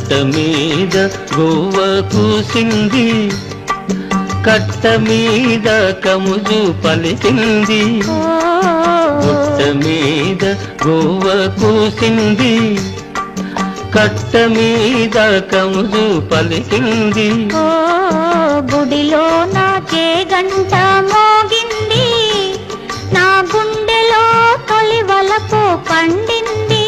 గుట్ట మీద గోవ కూసింది, కట్ట మీద కముజు పలికింది. గుట్ట మీద గోవ కూసింది, కట్ట మీద కముజు పలికింది. గుడిలో నా చేగంట మోగింది, నా గుండెలో తొలి వలపు పండింది.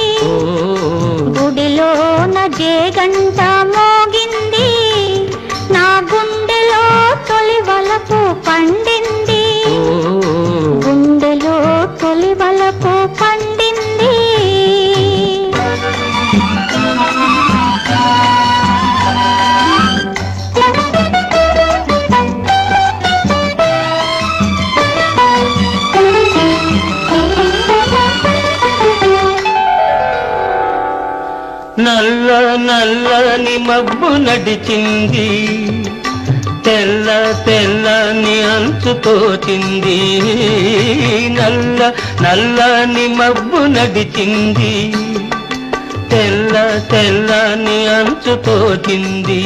గుడిలో నా చేగంట మోగింది, నా గుండెలో తొలి వలపు పండింది. గుండెలో తొలి వలపు పండింది. నల్ల నల్లని మబ్బు నడిచింది, తెల్ల తెల్లని అంచు తోచింది. నల్ల నల్లని మబ్బు నడిచింది, తెల్ల తెల్లని అంచు తోచింది.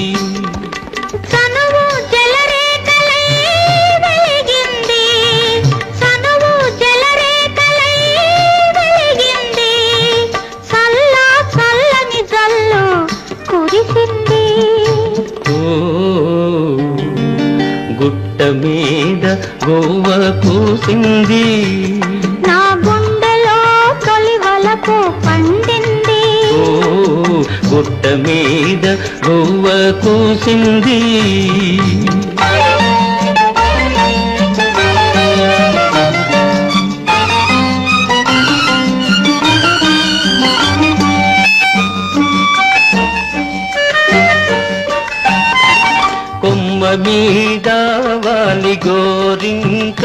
గుట్ట మీద గోవ కూసింది, నా గుండెలో తొలి వలపు పండింది. గుట్ట మీద గోవ కూసింది. కొమ్మ మీద వాలి గోరింక,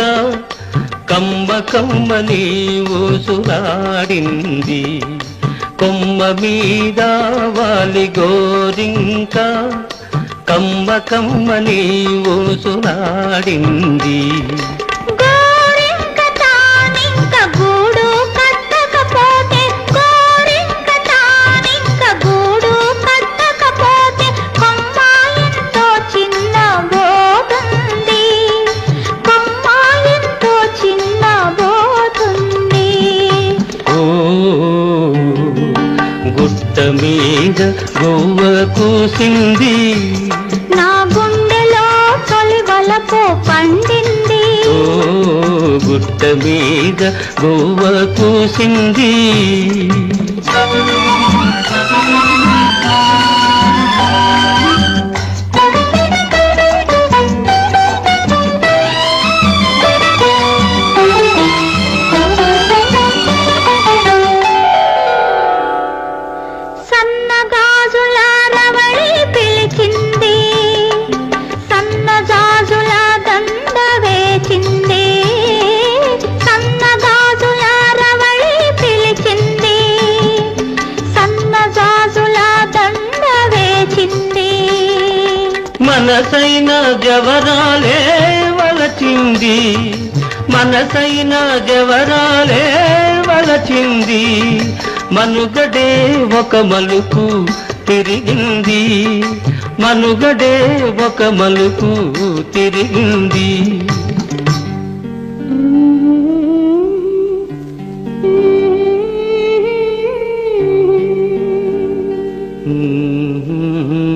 కమ్మ కమ్మని ఊసులాడింది. కొమ్మ మీద వాలి గోరింక, కమ్మ కమ్మని ఊసులాడింది. గుట్ట మీద గోవ కూసింది, నా గుండెలో తొలి వలపు పండింది. గుట్ట మీద గోవ కూసింది. సన్నగాజుల రవళి పిలిచింది, సన్నగాజుల దండ వేచింది. సన్నగాజుల రవళి పిలిచింది, సన్నగాజుల దండ వేచింది. మనసైన జవరాలే వలచింది, మనసైన జవరాలే వలచింది. మనుగడే ఒక మలుపు తిరిగింది, మనుగడే ఒక మలుపు తిరిగింది. Mm-hmm.